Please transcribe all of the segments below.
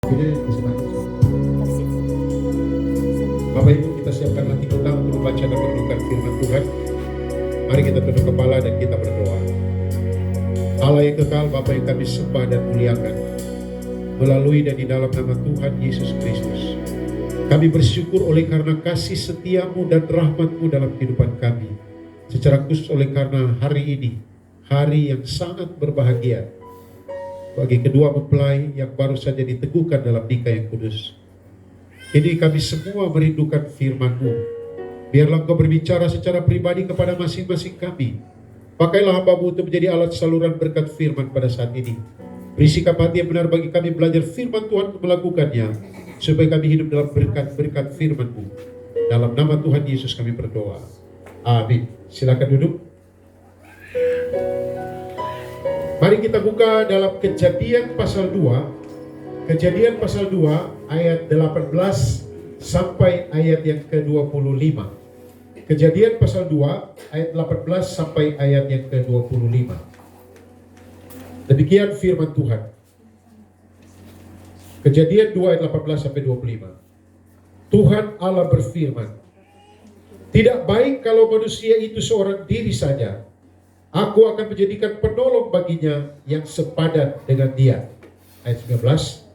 Bapak Ibu, kita siapkan hati kita untuk membaca dan merenungkan firman Tuhan. Mari kita tunduk kepala dan kita berdoa. Allah yang kekal, Bapa yang kami sembah dan muliakan, melalui dan di dalam nama Tuhan Yesus Kristus, kami bersyukur oleh karena kasih setiamu dan rahmat-Mu dalam kehidupan kami. Secara khusus oleh karena hari ini, hari yang sangat berbahagia bagi kedua mempelai yang baru saja diteguhkan dalam nikah yang kudus. Ini kami semua merindukan firman-Mu. Biarlah Engkau berbicara secara pribadi kepada masing-masing kami. Pakailah hamba-Mu untuk menjadi alat saluran berkat firman pada saat ini. Beri sikap hati yang benar bagi kami belajar firman Tuhan untuk melakukannya, supaya kami hidup dalam berkat-berkat firman-Mu. Dalam nama Tuhan Yesus kami berdoa. Amin. Silakan duduk. Mari kita buka dalam Kejadian pasal 2. Kejadian pasal 2 ayat 18 sampai ayat yang ke-25. Kejadian pasal 2 ayat 18 sampai ayat yang ke-25. Demikian firman Tuhan. Kejadian 2 ayat 18 sampai 25. Tuhan Allah berfirman, "Tidak baik kalau manusia itu seorang diri saja. Aku akan menjadikan penolong baginya yang sepadan dengan dia." Ayat 19.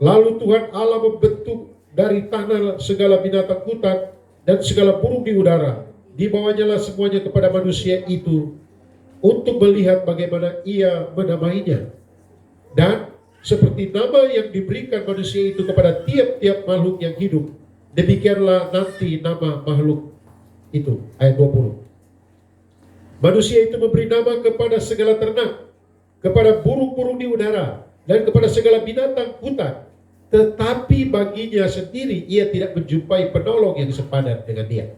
Lalu Tuhan Allah membentuk dari tanah segala binatang hutan dan segala burung di udara. Dibawanya lah semuanya kepada manusia itu untuk melihat bagaimana ia menamainya. Dan seperti nama yang diberikan manusia itu kepada tiap-tiap makhluk yang hidup, demikianlah nanti nama makhluk itu. Ayat 20. Manusia itu memberi nama kepada segala ternak, kepada burung-burung di udara, dan kepada segala binatang hutan. Tetapi baginya sendiri ia tidak menjumpai penolong yang sepadan dengan dia.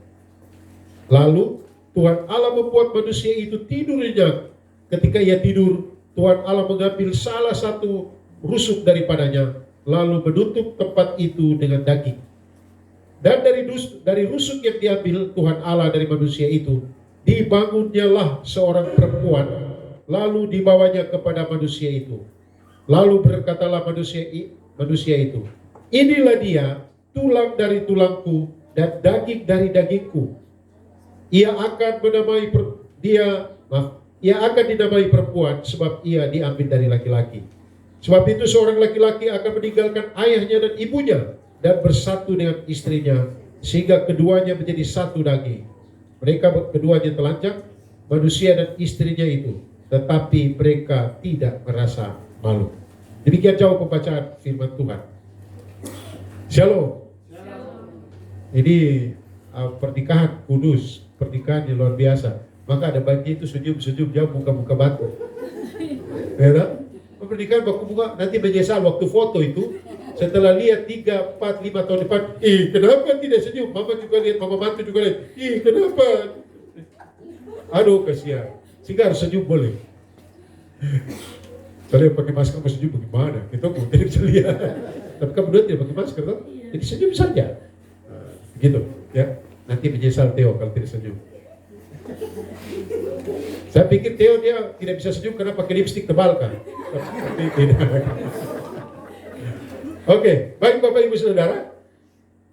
Lalu Tuhan Allah membuat manusia itu tidur nyenyak. Ketika ia tidur, Tuhan Allah mengambil salah satu rusuk daripadanya, lalu menutup tempat itu dengan daging. Dan dari rusuk yang diambil Tuhan Allah dari manusia itu, dibangunnyalah seorang perempuan, lalu dibawanya kepada manusia itu. Lalu berkatalah manusia itu, "Inilah dia, tulang dari tulangku dan daging dari dagingku. Ia akan dinamai perempuan, sebab ia diambil dari laki-laki. Sebab itu seorang laki-laki akan meninggalkan ayahnya dan ibunya dan bersatu dengan istrinya, sehingga keduanya menjadi satu daging. Mereka keduanya telanjang, manusia dan istrinya itu, tetapi mereka tidak merasa malu." Demikian jauh pembacaan firman Tuhan. Shalom. Ini pernikahan kudus, pernikahan yang luar biasa. Maka ada baiknya itu senyum-senyum, jauh muka-muka batu. Ya, pernikahan baku-muka nanti menyesal waktu foto itu. Setelah lihat 3, 4, 5 tahun depan, kenapa tidak senyum? Mama juga lihat, mama mantu juga lihat. Kenapa? Aduh, kasihan. Sehingga harus senyum boleh. Kalau yang pakai masker masih senyum bagaimana? Kita pun tidak bisa lihat. Tapi kamu berdua tidak pakai masker, kan? Jadi senyum saja. Gitu, ya. Nanti menyesal Theo kalau tidak senyum. Saya pikir Theo dia tidak bisa senyum karena pakai lipstik tebal kan? Tapi tidak. Oke, baik Bapak Ibu Saudara.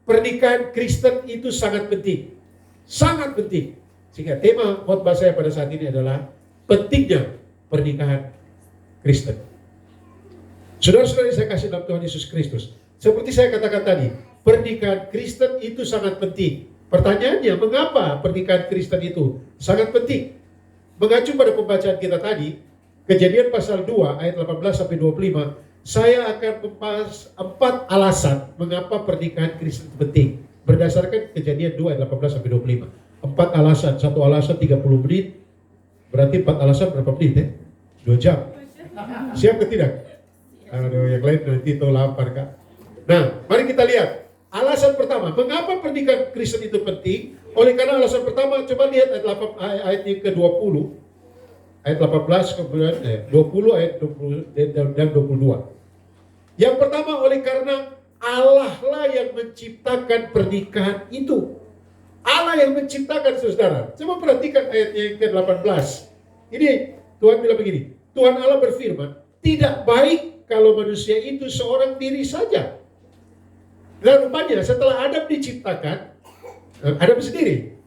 Pernikahan Kristen itu sangat penting. Sangat penting. Sehingga tema khotbah saya pada saat ini adalah pentingnya pernikahan Kristen. Saudara-saudara saya kasih dalam Tuhan Yesus Kristus. Seperti saya katakan tadi, pernikahan Kristen itu sangat penting. Pertanyaannya, mengapa pernikahan Kristen itu sangat penting? Mengacu pada pembacaan kita tadi, Kejadian pasal 2 ayat 18 sampai 25, saya akan membahas 4 alasan mengapa pernikahan Kristen penting. Berdasarkan Kejadian 2 ayat 18 sampai 25. 4 alasan, satu alasan 30 menit. Berarti 4 alasan berapa menit ya? 2 jam. Siap ke tidak? Aduh, yang lain nanti tahu lapar Kak. Nah, mari kita lihat. Alasan pertama, mengapa pernikahan Kristen itu penting? Oleh karena alasan pertama, coba lihat ayat yang ke-20. Ayat 18, kemudian 20, ayat 20 dan 22. Yang pertama, oleh karena Allah lah yang menciptakan pernikahan itu. Allah yang menciptakan, saudara. Coba perhatikan ayat yang ke-18. Ini Tuhan bilang begini. Tuhan Allah berfirman, "Tidak baik kalau manusia itu seorang diri saja. Dan rupanya setelah Adam diciptakan, Adam sendiri,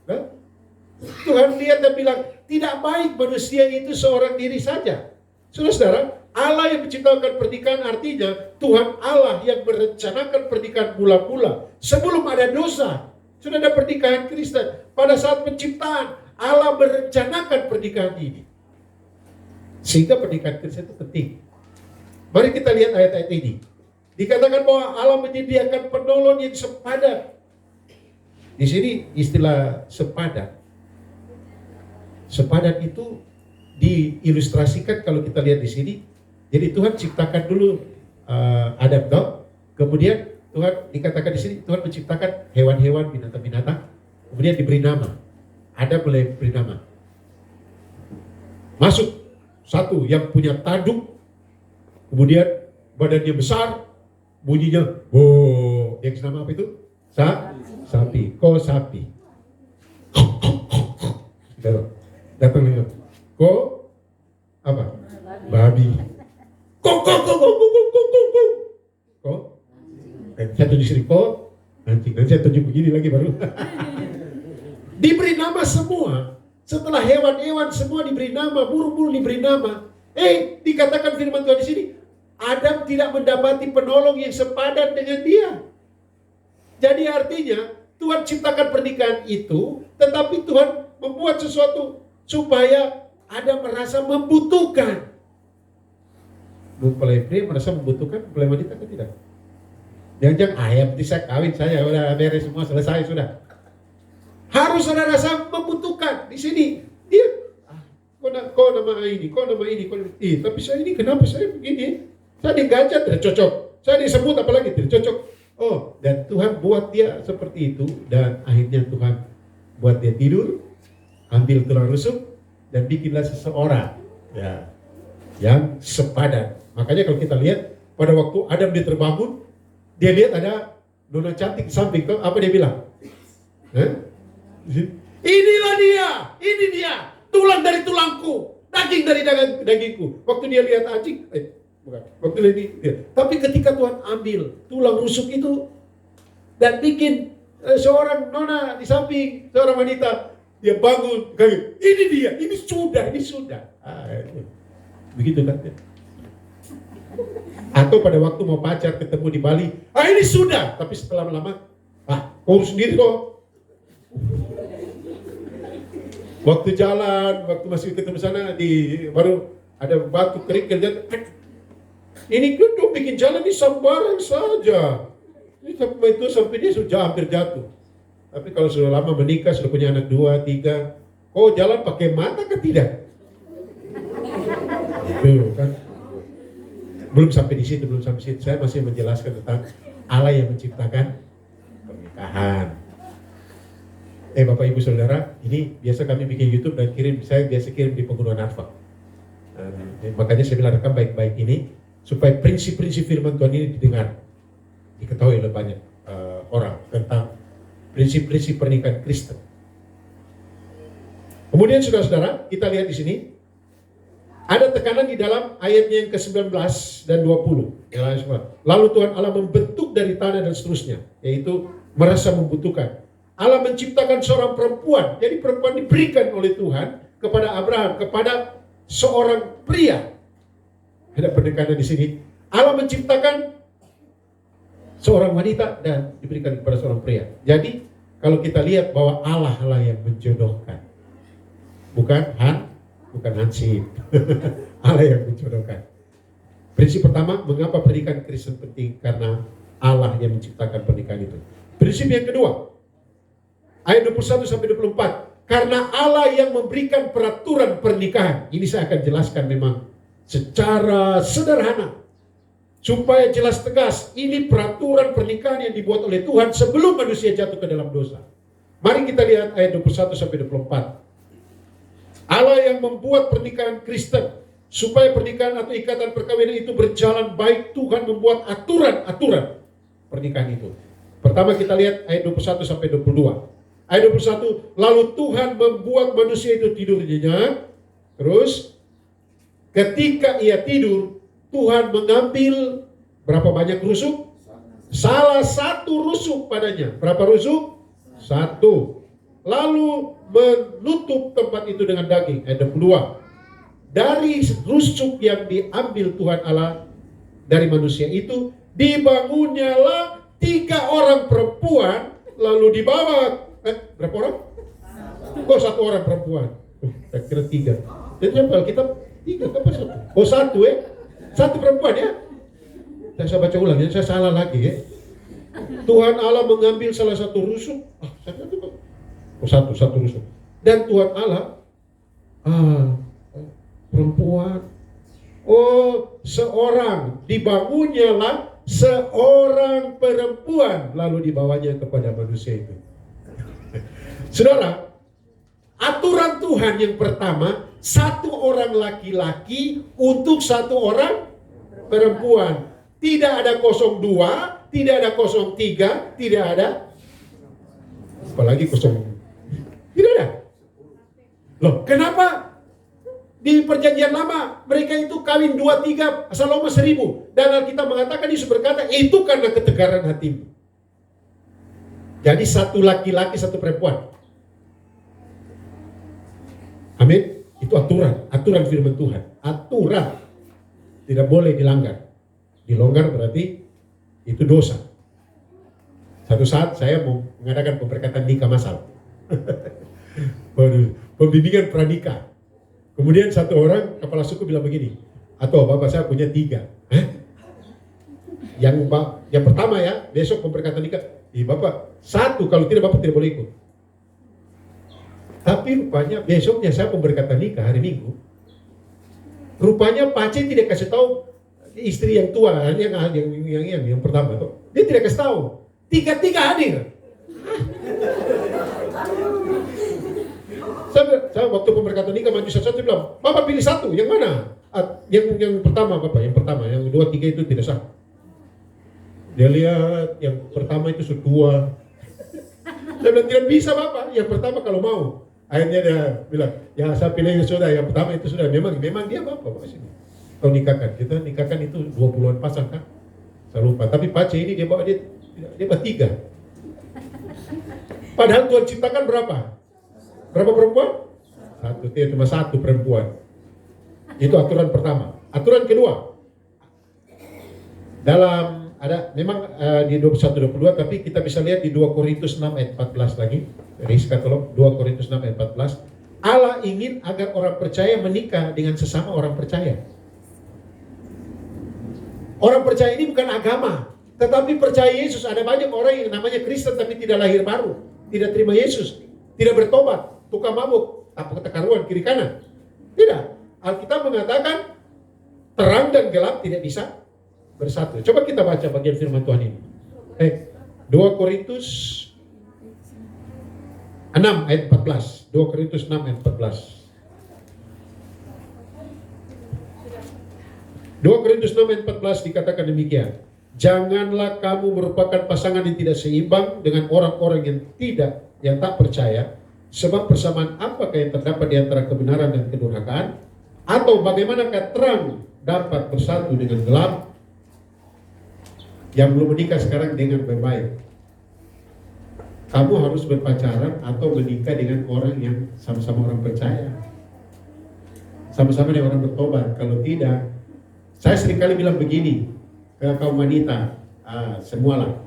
Tuhan lihat dan bilang, tidak baik manusia itu seorang diri saja. Saudara-saudara, Allah yang menciptakan pernikahan artinya Tuhan Allah yang merencanakan pernikahan mula-mula sebelum ada dosa. Sudah ada pernikahan Kristen. Pada saat penciptaan, Allah merencanakan pernikahan ini. Sehingga pernikahan Kristen itu penting. Mari kita lihat ayat-ayat ini. Dikatakan bahwa Allah menyediakan penolong yang sepadan. Di sini istilah sepadan. Sepadan itu diilustrasikan kalau kita lihat di sini. Jadi Tuhan ciptakan dulu Adam, toh. Kemudian Tuhan dikatakan di sini Tuhan menciptakan hewan-hewan, binatang-binatang. Kemudian diberi nama. Adam mulai beri nama. Masuk satu yang punya tanduk. Kemudian badannya besar. Bunyinya, yang nama apa itu? Sapi. Ko sapi. Datang lagi. Ko apa? Babi. Ko. Saya tunjuk sini ko. Nanti saya tunjuk begini lagi baru. Diberi nama semua. Setelah hewan-hewan semua diberi nama, burung-burung diberi nama. Dikatakan firman Tuhan di sini. Adam tidak mendapati penolong yang sepadan dengan dia. Jadi artinya Tuhan ciptakan pernikahan itu, tetapi Tuhan membuat sesuatu supaya Adam merasa membutuhkan. Mempelai pria merasa membutuhkan mempelai wanita atau tidak? Jangan-jangan ayam bisa kawin saya udah beres semua selesai sudah. Harus ada rasa membutuhkan di sini. Dia kok nama ini, tapi saya ini kenapa saya begini? Saya digajah tidak cocok. Saya disebut apalagi tidak cocok. Dan Tuhan buat dia seperti itu. Dan akhirnya Tuhan buat dia tidur. Ambil tulang rusuk. Dan bikinlah seseorang yang sepadan. Makanya kalau kita lihat. Pada waktu Adam dia terbangun. Dia lihat ada nona cantik di samping. Apa dia bilang? Inilah dia. Ini dia. Tulang dari tulangku. Daging dari dagingku. Waktu dia lihat anjing. Bukan. Waktu ini, tapi ketika Tuhan ambil tulang rusuk itu dan bikin seorang nona di samping seorang wanita, dia bangun, kaget. Ini dia, ini sudah. Begitu kan? Atau pada waktu mau pacar ketemu di Bali, ini sudah. Tapi setelah lama, kau sendiri kok. Waktu jalan, waktu masih ketemu sana baru ada batu kerikil dan ini gedung bikin jalan ini sembarang saja. Ini sampai dia sudah hampir jatuh. Tapi kalau sudah lama menikah, sudah punya anak 2, 3, jalan pakai mata ke tidak? Itu kan. Belum sampai di situ. Saya masih menjelaskan tentang Allah yang menciptakan pernikahan. Bapak Ibu Saudara, ini biasa kami bikin YouTube dan saya biasa kirim di Pegunungan Arfak. Makanya saya bilang rekam baik-baik ini. Supaya prinsip-prinsip firman Tuhan ini diketahui oleh banyak orang tentang prinsip-prinsip pernikahan Kristen. Kemudian saudara-saudara, kita lihat di sini ada tekanan di dalam ayatnya yang ke-19 dan 20. Lalu Tuhan Allah membentuk dari tanah dan seterusnya, yaitu merasa membutuhkan. Allah menciptakan seorang perempuan, jadi perempuan diberikan oleh Tuhan kepada Abraham, kepada seorang pria. Ada pendekatan di sini. Allah menciptakan seorang wanita dan diberikan kepada seorang pria. Jadi kalau kita lihat bahwa Allah lah yang menjodohkan, bukan Hansip. Allah yang menjodohkan. Prinsip pertama, mengapa pernikahan Kristen penting? Karena Allah yang menciptakan pernikahan itu. Prinsip yang kedua, ayat 21 sampai 24. Karena Allah yang memberikan peraturan pernikahan. Ini saya akan jelaskan memang secara sederhana supaya jelas tegas. Ini peraturan pernikahan yang dibuat oleh Tuhan sebelum manusia jatuh ke dalam dosa. Mari kita lihat ayat 21 sampai 24. Allah yang membuat pernikahan Kristen supaya pernikahan atau ikatan perkawinan itu berjalan baik. Tuhan membuat aturan-aturan pernikahan itu. Pertama kita lihat ayat 21 sampai 22. Ayat 21, lalu Tuhan membuat manusia itu tidur nyenyak. Terus ketika ia tidur, Tuhan mengambil berapa banyak rusuk? Salah satu rusuk padanya. Berapa rusuk? Satu. Lalu menutup tempat itu dengan daging. Ayat 22. Dari rusuk yang diambil Tuhan Allah dari manusia itu, dibangunnyalah 3 orang perempuan, lalu dibawa. Berapa orang? Kok 1 orang perempuan? Saya kira 3. Jadi Alkitab 3, apa 1? Oh 1 1 perempuan ya. Saya baca ulang ya, saya salah lagi ya. Tuhan Allah mengambil salah satu rusuk. Satu rusuk. Dan Tuhan Allah perempuan. Oh, seorang, dibangunnyalah seorang perempuan, lalu dibawanya kepada manusia itu. Saudara, aturan Tuhan yang pertama, 1 orang laki-laki untuk 1 orang perempuan. Tidak ada 02, tidak ada 03, tidak ada apalagi 0. Tidak ada. Loh, kenapa? Di perjanjian lama mereka itu kawin 2-3 asal lama 1000. Dan Alkitab mengatakan, Yesus berkata, itu karena ketegaran hatimu. Jadi 1 laki-laki 1 perempuan. Amin. Itu aturan firman Tuhan. Aturan. Tidak boleh dilanggar. Dilonggar berarti itu dosa. Satu saat saya mau mengadakan pemberkatan nikah masal. Pembimbingan pranikah. Kemudian 1 orang kepala suku bilang begini, atau bapak saya punya 3. Yang pertama ya, besok pemberkatan nikah. Bapak 1, kalau tidak bapak tidak boleh ikut. Tapi rupanya besoknya saya pemberkatan nikah hari Minggu. Rupanya Pak C tidak kasih tahu istri yang tua, yang pertama tuh. Dia tidak kasih tahu. 3 hadir. Saya waktu pemberkatan nikah maju satu bilang, Bapak pilih 1, yang mana? Yang pertama Bapak, yang pertama, yang 2, 3 itu tidak sah. Dia lihat yang pertama itu sudah tua. Saya bilang, tidak bisa Bapak, yang pertama kalau mau. Akhirnya dia bilang, ya saya pilih yang sudah, yang pertama itu sudah. Memang dia Bapak sini. Kalau nikahkan, kita nikahkan itu 20-an pasang kan? Saya lupa, tapi Pak C ini dia bawa 3. Padahal Tuhan ciptakan berapa? Berapa perempuan? 1, cuma 1 perempuan. Itu aturan pertama. Aturan kedua, dalam ada memang di 21-22, tapi kita bisa lihat di 2 Korintus 6 ayat 14 lagi. Rizka tolong, 2 Korintus 6 ayat 14. Allah ingin agar orang percaya menikah dengan sesama orang percaya. Orang percaya ini bukan agama, tetapi percaya Yesus. Ada banyak orang yang namanya Kristen tapi tidak lahir baru, tidak terima Yesus, tidak bertobat, tukang mabuk, takaruan kiri kanan. Tidak. Alkitab mengatakan terang dan gelap tidak bisa bersatu. Coba kita baca bagian firman Tuhan ini. 2 Korintus 6 ayat 14. 2 Korintus 6 ayat 14. 2 Korintus 6 ayat 14 dikatakan demikian. Janganlah kamu merupakan pasangan yang tidak seimbang dengan orang-orang yang tak percaya. Sebab persamaan apakah yang terdapat di antara kebenaran dan kedurhakaan? Atau bagaimanakah terang dapat bersatu dengan gelap? Yang belum menikah sekarang dengan baik-baik. Kamu harus berpacaran atau menikah dengan orang yang sama-sama orang percaya. Sama-sama dengan orang bertobat. Kalau tidak, saya seringkali bilang begini ke kaum wanita, semualah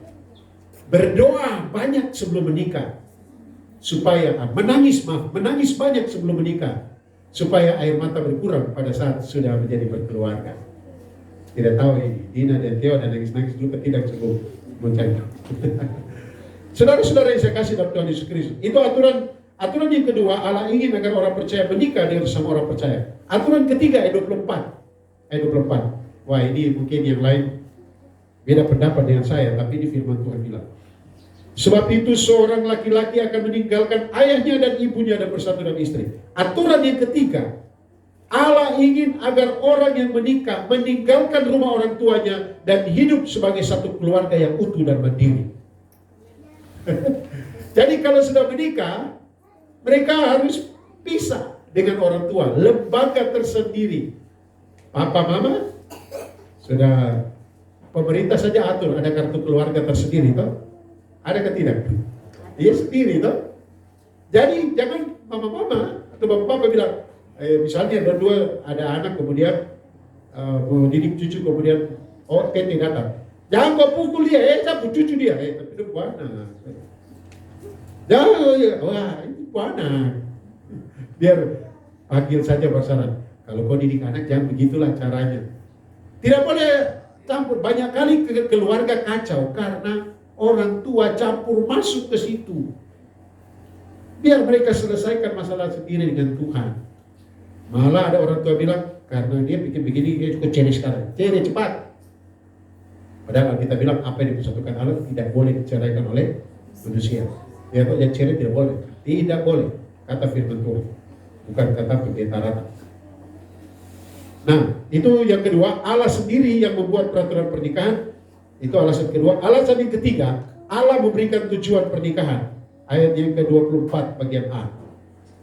berdoa banyak sebelum menikah. Supaya menangis banyak sebelum menikah, supaya air mata berkurang pada saat sudah menjadi berkeluarga. Tidak tahu ini Dina dan Theo dan nangis-nangis dulu tidak sebelum mencari. Saudara-saudara yang saya kasih dalam Tuhan Yesus Kristus, itu aturan yang kedua. Allah ingin agar orang percaya menikah dengan sesama orang percaya. Aturan ketiga ayat 24. Wah, ini mungkin yang lain beda pendapat dengan saya, tapi ini firman Tuhan bilang. Sebab itu seorang laki-laki akan meninggalkan ayahnya dan ibunya dan bersatu dengan istri. Aturan yang ketiga, Allah ingin agar orang yang menikah meninggalkan rumah orang tuanya dan hidup sebagai satu keluarga yang utuh dan mandiri. Jadi kalau sudah menikah, mereka harus pisah dengan orang tua, lembaga tersendiri. Papa mama Sudah pemerintah saja atur ada kartu keluarga tersendiri toh. Ada ke tidak? Iya sendiri toh. Jadi jangan mama-mama atau bapak-bapak bilang, misalnya berdua ada anak kemudian mau didik cucu kemudian tete datang. Jangan kau pukul dia, cabut cucu dia, tapi itu buana. Jangan, wah itu buana. Biar panggil saja pasaran. Kalau kau didik anak jangan begitulah caranya. Tidak boleh campur. Banyak kali keluarga kacau karena orang tua campur masuk ke situ. Biar mereka selesaikan masalah sendiri dengan Tuhan. Malah ada orang tua bilang, karena dia bikin begini, dia cukup cerai sekarang. Cerai cepat. Padahal kita bilang apa yang dipersatukan Allah tidak boleh diceraikan oleh manusia. Ya, kalau yang cerai tidak boleh. Tidak boleh. Kata firman Tuhan. Bukan kata pendeta rata. Nah, itu yang kedua. Allah sendiri yang membuat peraturan pernikahan. Itu alasan kedua. Alasan yang ketiga, Allah memberikan tujuan pernikahan. Ayat yang ke-24 bagian A.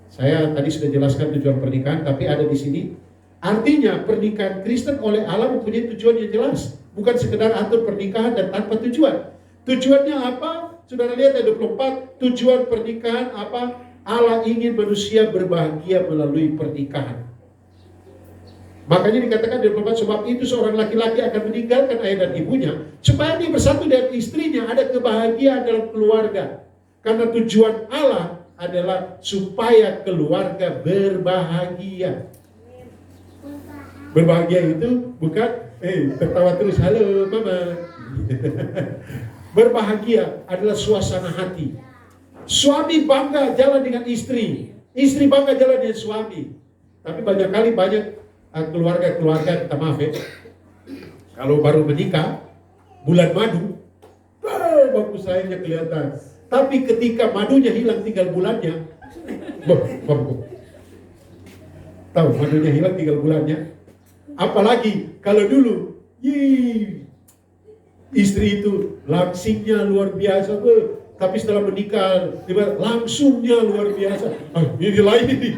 Saya tadi sudah jelaskan tujuan pernikahan, tapi ada di sini. Artinya pernikahan Kristen oleh Allah mempunyai tujuan yang jelas. Bukan sekedar atur pernikahan dan tanpa tujuan. Tujuannya apa? Saudara lihat ayat 24. Tujuan pernikahan apa? Allah ingin manusia berbahagia melalui pernikahan. Makanya dikatakan di 24, sebab itu seorang laki-laki akan meninggalkan ayah dan ibunya supaya dia bersatu dengan istrinya, ada kebahagiaan dalam keluarga. Karena tujuan Allah adalah supaya keluarga berbahagia. Berbahagia itu bukan tertawa terus, halo mama. Berbahagia adalah suasana hati. Suami bangga jalan dengan istri, istri bangga jalan dengan suami. Tapi banyak kali keluarga-keluarga, kita maaf ya, kalau baru menikah bulan madu, bagus sayangnya kelihatan. Tapi ketika madunya hilang tinggal bulannya, tahu madunya hilang tinggal bulannya. Apalagi kalau dulu, istri itu langsingnya luar biasa, tapi setelah menikah langsungnya luar biasa. Ini lain ini.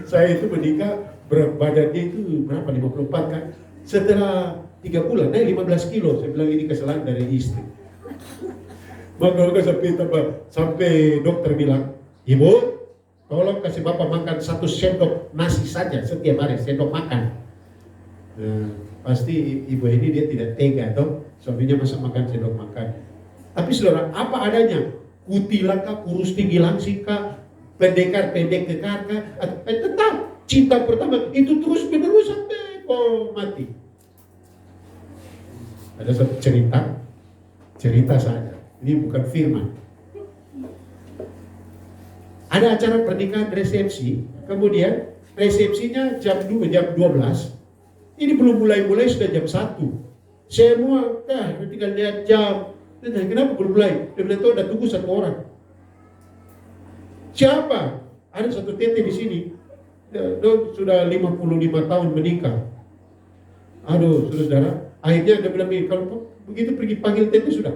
Saya itu menikah badannya itu berapa? 54 kan? Setelah 3 bulan naik 15 kilo. Saya bilang ini kesalahan dari istri. Maka sampai dokter bilang, ibu, tolong kasih bapak makan 1 sendok nasi saja setiap hari, sendok makan. Nah, pasti ibu ini dia tidak tega toh, suaminya masa makan sendok makan. Tapi saudara, apa adanya? Kutilan kah, kurus tinggi langsing kah, pendekar pendek kekar kah, tetap cinta pertama itu terus menerus sampai kau mati. Ada satu cerita saja. Ini bukan firman. Ada acara pernikahan resepsi, kemudian resepsinya jam 12. Ini belum mulai sudah jam 1. Semua tinggal lihat jam. Kenapa belum mulai? Dia bilang, udah tunggu 1 orang. Siapa? Ada satu tete di sini. Dia sudah 55 tahun menikah. Aduh, saudara. Akhirnya dia bilang, kalau begitu pergi panggil tete sudah.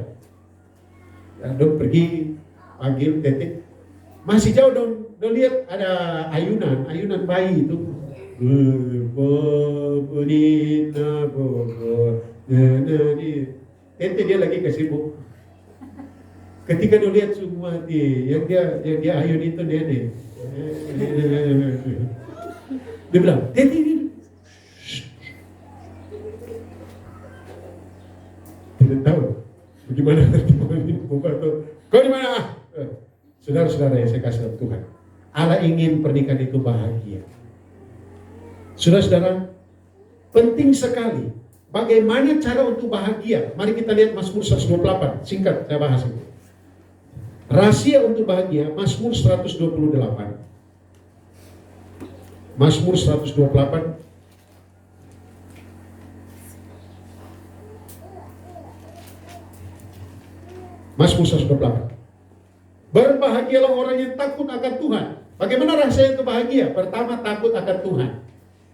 Ya, dong pergi panggil tete. Masih jauh dong lihat ada ayunan bayi itu. Tete dia lagi kesibuk. Ketika dia lihat semua yang dia ayun itu nenek. Dia bilang, tete ini. Tidak tahu bagaimana kau di mana? Saudara-saudara yang saya kasih Tuhan, Allah ingin pernikahan itu bahagia. Saudara-saudara, penting sekali bagaimana cara untuk bahagia. Mari kita lihat Mazmur 128, singkat saya bahas ini. Rahasia untuk bahagia, Mazmur 128. Mazmur 128. Mazmur 128. Berbahagialah orang yang takut akan Tuhan. Bagaimana rahasia itu bahagia? Pertama, takut akan Tuhan.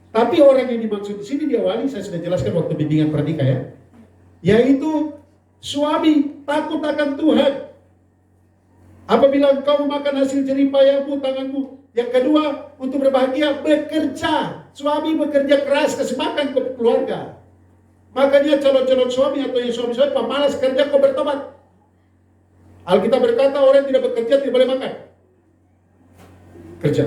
Tapi orang yang dimaksud di sini diawali, saya sudah jelaskan waktu bimbingan pernikah ya, yaitu suami takut akan Tuhan. Apabila engkau memakan hasil jerih payahmu, tanganmu. Yang kedua, untuk berbahagia, bekerja. Suami bekerja keras kasih makan ke keluarga. Makanya calon-calon suami atau yang suami-suami pemalas kerja kok bertobat. Alkitab berkata orang yang tidak bekerja tidak boleh makan. Kerja.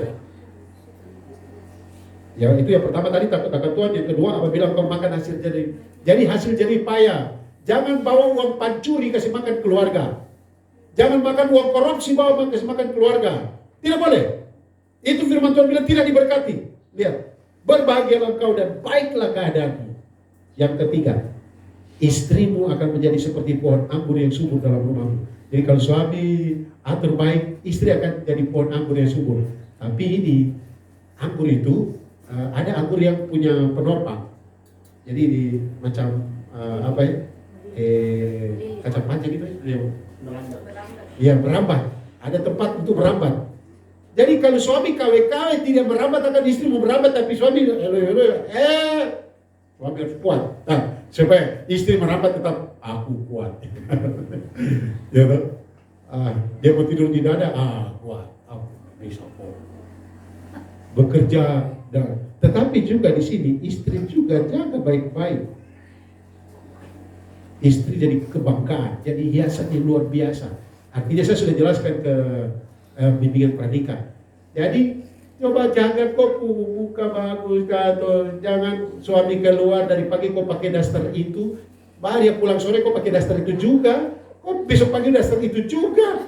Ya itu yang pertama tadi takut akan Tuhan. Yang kedua apabila engkau makan hasil jerih. Jadi hasil jerih payah. Jangan bawa uang pancuri kasih makan keluarga. Jangan makan uang korupsi bawa kasih makan keluarga. Tidak boleh. Itu firman Tuhan bilang tidak diberkati. Lihat. Berbahagialah engkau dan baiklah keadaanmu. Yang ketiga, istrimu akan menjadi seperti pohon anggur yang subur dalam rumahmu. Jadi kalau suami atur baik, istri akan jadi pohon anggur yang subur. Tapi ini anggur itu ada anggur yang punya penopang. Jadi di macam apa ya? Kacang panjang gitu ya. Iya, merambat. Ada tempat untuk merambat. Jadi kalau suami KW-KW tidak merambat akan istri mau merambat, tapi suami suami harus kuat. Nah, supaya istri merambat tetap aku kuat. Ya kan? Dia mau tidur di dada, kuat. Aku bisa kok. Bekerja dan tetapi juga di sini istri juga jaga baik-baik. Istri jadi kebanggaan, jadi hiasan yang luar biasa. Artinya saya sudah jelaskan ke bimbingan pernikahan. Jadi coba jaga kok muka bagus atau jangan suami keluar dari pagi kok pakai daster itu, baru dia pulang sore kok pakai daster itu juga, kok besok pagi daster itu juga.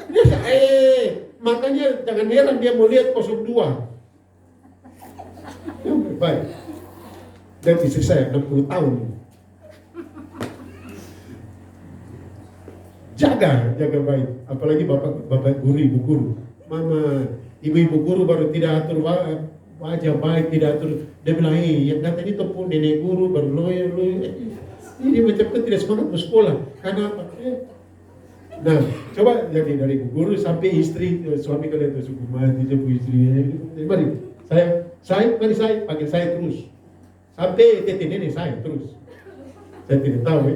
Makanya jangan heran dia mau lihat 02. Ya, baik. Dan istri saya 60 tahun. Jaga baik. Apalagi bapak guru, ibu guru. Mama, ibu-ibu guru baru tidak atur wajah baik, tidak atur. Dia bilang, yang datang ini pun nenek guru baru loyo. Ini macam itu tidak semangat bersekolah. Karena apa? Nah, coba jadi dari ibu guru sampai istri, suami kalian itu suku mati, ibu istri. Mari, saya panggil saya terus. Sampai tete nenek saya terus. Saya tidak tahu ya.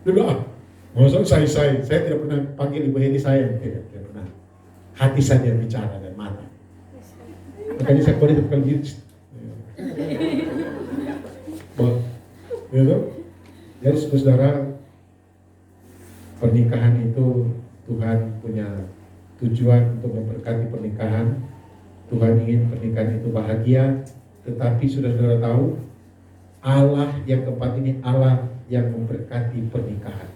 Dia bilang, maksud saya tidak pernah panggil ibu ini saya, tidak pernah. Hati saja bicara dan mata. Makanya saya kode bukan gitu. Jadi saudara, pernikahan itu Tuhan punya tujuan untuk memberkati pernikahan. Tuhan ingin pernikahan itu bahagia, tetapi saudara tahu Allah yang keempat ini Allah yang memberkati pernikahan.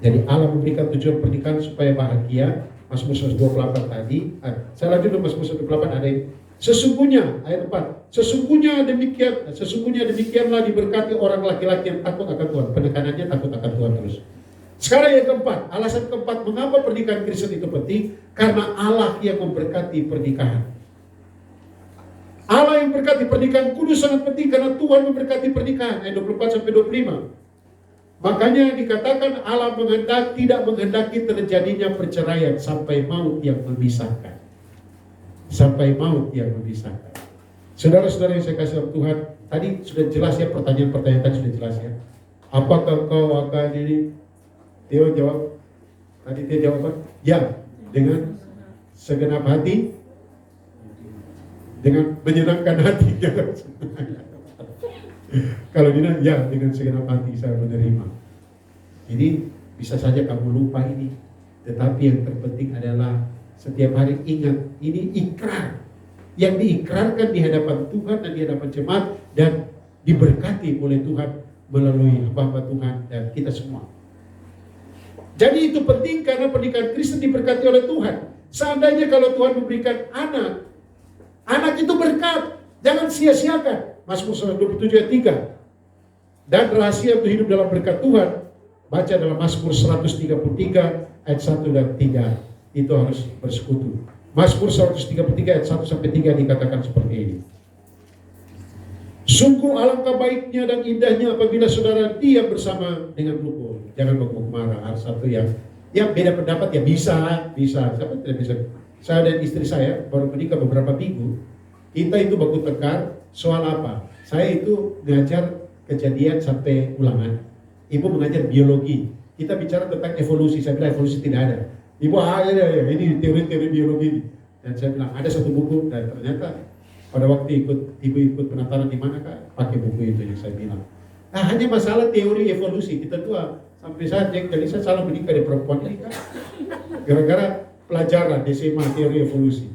Jadi Allah memberikan tujuan pernikahan supaya bahagia. Mazmur 128 tadi. Saya lanjut ke Mazmur 128 ada ini. Sesungguhnya ayat 4. Sesungguhnya demikianlah diberkati orang laki-laki yang takut akan Tuhan. Penekanannya takut akan Tuhan terus. Sekarang yang keempat, alasan keempat mengapa pernikahan Kristen itu penting? Karena Allah yang memberkati pernikahan. Allah yang memberkati pernikahan kudus sangat penting karena Tuhan memberkati pernikahan. Ayat 24 sampai 25. Makanya dikatakan Allah tidak menghendaki terjadinya perceraian sampai maut yang memisahkan. Sampai maut yang memisahkan. Saudara-saudara yang saya kasih Tuhan, tadi sudah jelas ya pertanyaan-pertanyaan tadi sudah jelas ya. Apakah kau akan ini? Theo jawab. Tadi Theo jawab apa? Ya, dengan segenap hati, dengan menyenangkan hati. Kalau dia ya dengan segenap hati saya menerima. Ini bisa saja kamu lupa ini. Tetapi yang terpenting adalah setiap hari ingat ini ikrar. Yang diikrarkan di hadapan Tuhan dan di hadapan jemaat dan diberkati oleh Tuhan melalui hamba Tuhan dan kita semua. Jadi itu penting karena pernikahan Kristen diberkati oleh Tuhan. Seandainya kalau Tuhan memberikan anak itu berkat, jangan sia-siakan. Mazmur 127 ayat 3. Dan rahasia untuk hidup dalam berkat Tuhan, baca dalam Mazmur 133 ayat 1 dan 3. Itu harus bersekutu. Mazmur 133 ayat 1 sampai 3 dikatakan seperti ini. Sungguh alangkah baiknya dan indahnya apabila saudara diam bersama dengan rukun. Jangan marah. Harus satu yang beda pendapat ya bisa. Siapa tidak bisa? Saya dan istri saya baru menikah beberapa minggu. Kita itu baku tekar soal apa? Saya itu ngajar kejadian sampai ulangan. Ibu mengajar biologi. Kita bicara tentang evolusi. Saya bilang evolusi tidak ada. Ibu ini teori-teori biologi. Dan saya bilang ada satu buku dan ternyata Pada waktu ibu ikut penataran di mana Kak? Pakai buku itu yang saya bilang. Nah, hanya masalah teori evolusi kita tua. Sampai saat jadi saya salah menikah di perempuan ini Kak. Gara-gara pelajaran di SMA teori evolusi.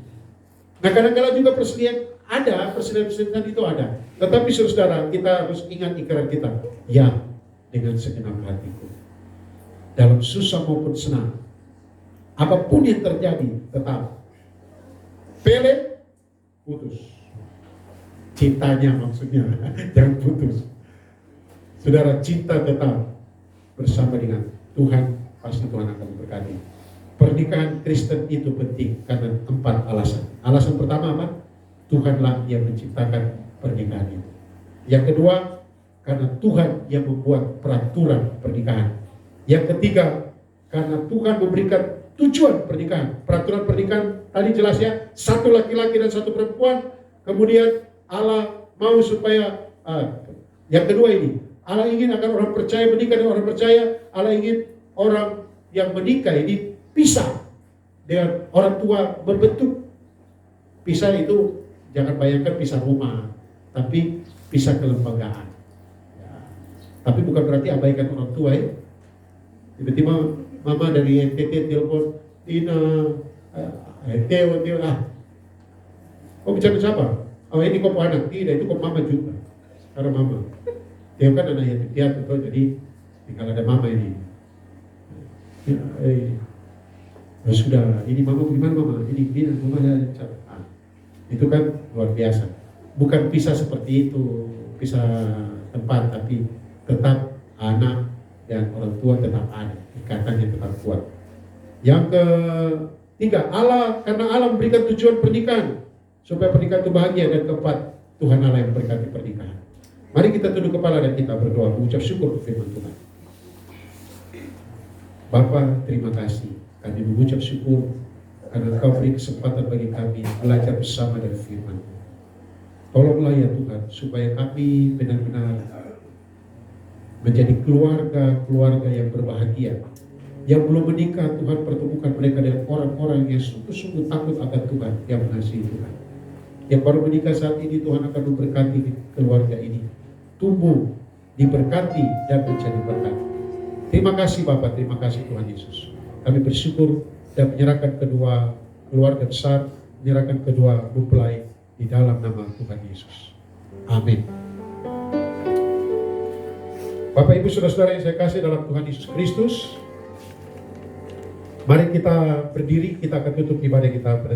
Nah, kadang-kadang juga perselian itu ada. Tetapi saudara, kita harus ingat ikrar kita. Ya, dengan segenap hatiku. Dalam susah maupun senang. Apapun yang terjadi, tetap. Pelet, putus. Cintanya maksudnya, jangan putus. Saudara, cinta tetap bersama dengan Tuhan, pasti Tuhan akan memberkati. Pernikahan Kristen itu penting karena 4 alasan. Alasan pertama apa? Tuhanlah yang menciptakan pernikahan itu. Yang kedua, karena Tuhan yang membuat peraturan pernikahan. Yang ketiga, karena Tuhan memberikan tujuan pernikahan. Peraturan pernikahan tadi jelas ya, 1 laki-laki dan 1 perempuan. Kemudian Allah mau supaya yang kedua ini, Allah ingin agar orang percaya menikah dengan orang percaya. Allah ingin orang yang menikah ini pisah dengan orang tua berbentuk. Pisah itu jangan bayangkan pisah rumah, tapi pisah kelembagaan. Ya. Tapi bukan berarti abaikan orang tua ya. Tiba-tiba mama dari NTT telepon, Tina, Teo, kok bicara siapa? Oh ini kok anak, tidak itu kok mama juga. Karena mama. Teo kan anak yatim piatu tuh, jadi tinggal ada mama ini. Ya, sudah, ini mama gimana mama? Ini mama ada. Itu kan luar biasa. Bukan pisah seperti itu, pisah tempat, tapi tetap anak dan orang tua tetap ada, ikatannya tetap kuat. Yang ketiga, karena Allah memberikan tujuan pernikahan supaya pernikahan itu bahagia. Dan keempat, Tuhan Allah yang memberkati pernikahan. Mari kita tunduk kepala dan kita berdoa, mengucap syukur firman Tuhan. Bapa, terima kasih. Kami mengucap syukur karena Engkau beri kesempatan bagi kami belajar bersama dari firman. Tolonglah ya Tuhan, supaya kami benar-benar menjadi keluarga yang berbahagia. Yang belum menikah, Tuhan pertemukan mereka dengan orang-orang yang sungguh-sungguh takut akan Tuhan, yang mengasihi Tuhan. Yang baru menikah saat ini, Tuhan akan memberkati keluarga ini. Tumbuh, diberkati, dan menjadi berkat. Terima kasih Bapak, terima kasih Tuhan Yesus. Kami bersyukur dan menyerahkan kedua keluarga besar, menyerahkan kedua mempelai di dalam nama Tuhan Yesus. Amin. Bapak Ibu Saudara-saudara yang saya kasih dalam Tuhan Yesus Kristus, mari kita berdiri, kita akan tutup ibadah kita pada